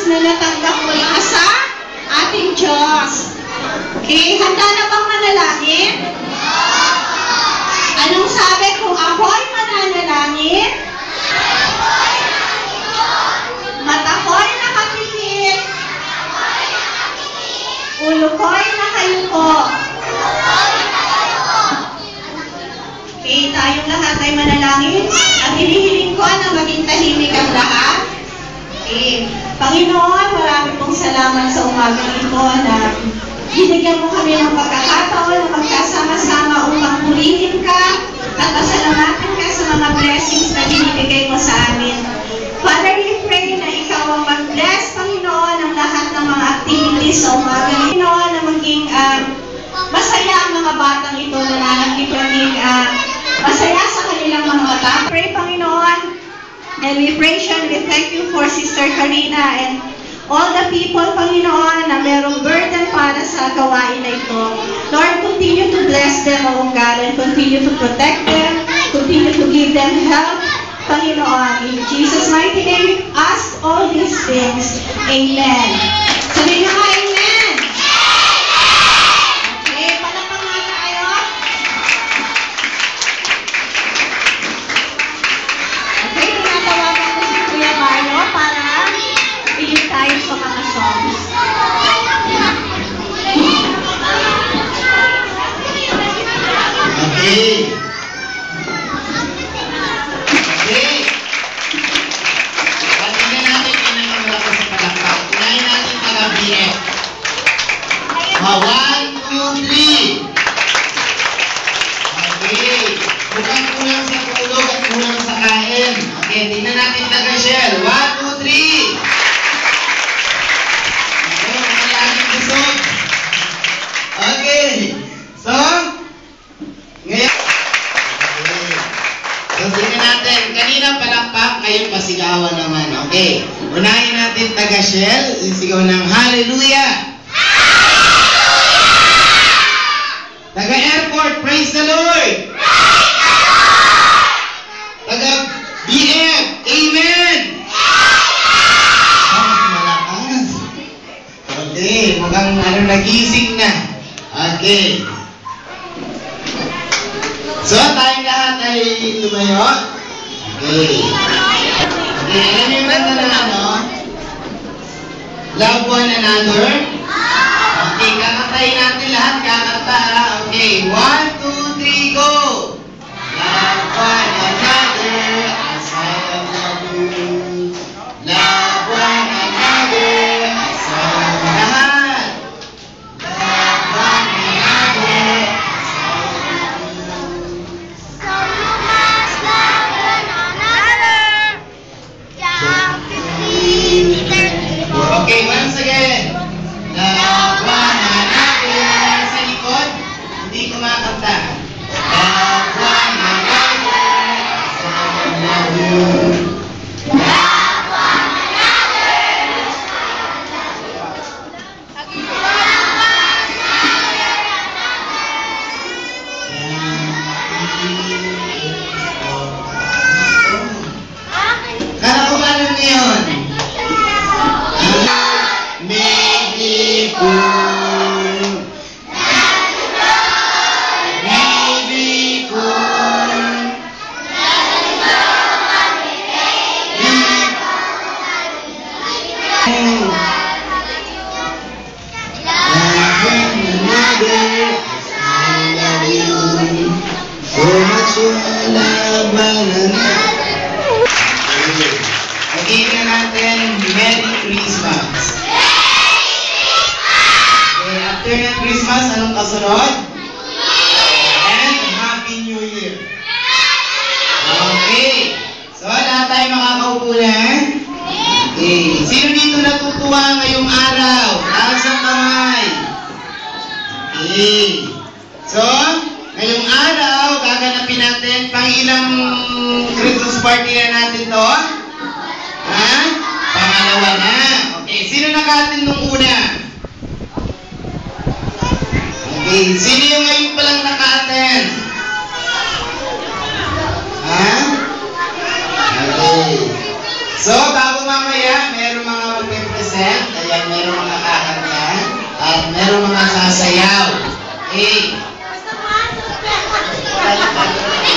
blessings na natanggap mula sa ating Diyos. Okay, handa na bang manalangin? Anong sabi kung ako'y mananalangin? Mata ko'y nakapikit, ulo ko'y nakayuko. Okay, tayong lahat ay manalangin at hinihiling ko na maging tahimik ang lahat. Okay, Panginoon, marami pong salamat sa umagang ito na binigyan mo kami ng pagkakataon na magkasama-sama upang purihin ka at pasalamatan ka sa mga blessings na binibigay mo sa amin. Father, we pray na ikaw ang mag-bless, Panginoon, ang lahat ng mga activities sa umagang Panginoon na maging masaya ang mga batang ito na naging masaya sa kanilang mga mata. Pray, Panginoon, and we praise you and we thank you for Sister Karina and all the people, Panginoon, na merong burden para sa gawain na ito. Lord, continue to bless them, O God, and continue to protect them, continue to give them help, Panginoon. In Jesus' mighty name, ask all these things. Amen. Sabihin nga, Amen. Okay, palakpan nga tayo. Okay, tinatawagan ko si Kuya Mario para i-lead tayo sa mga songs. Okay. Patingin natin pinamula ko sa palakpak. Unahin natin mga BF. 1, 2, 3. Okay. Mukhang kulang sa tulog at kulang sa kain. Okay, tingnan natin taga-shell. 1, 2, 3. Okay, makalaging busog. Okay. So, ngayon. So, tingnan natin. Kanina palakpak, ngayon pasigawan naman. Okay. Unahin natin taga-shell. Sisigaw ng Hallelujah! Taga-airport, praise the Lord! Praise the Lord! Taga-BF, Amen! Mas malakas. Okay, mukhang nagising na. Okay. So, tayong lahat ay tumayo. Okay. Okay, alam niyo yung kanta na ano? Love one another. Okay, kakantahin natin lahat. Kakanta. Okay, 1, 2, 3, go! Love one another as I have loved you. Love one another as I have lahat. Love one another as I have loved you. So you must love one another. John 15:34. Okay, once again. Love one another. Sa likod, hindi kumakanta. Love one another as I love you. Love one another. Kala ko ba alam niyo yun? Maybe cool. Maybe cool. So much love, okay na natin, Merry Christmas. Okay, after ng Christmas, anong kasunod? And Happy New Year. Okay. So, lahat tayo makakaupo na. Okay. Sino dito natutuwa ngayong araw? Taas ang kamay. Okay. So, ngayong araw, gaganapin natin pang ilang Christmas party na natin to? Ha? Pangalawa na. Okay, sino naka-attend nung una? Okay, sino yung ngayon palang naka-attend? Ha? Okay. So, bago mamaya, meron mga magpe-present. present. Ayan, meron mga kakanta at meron mga sasayaw. Okay.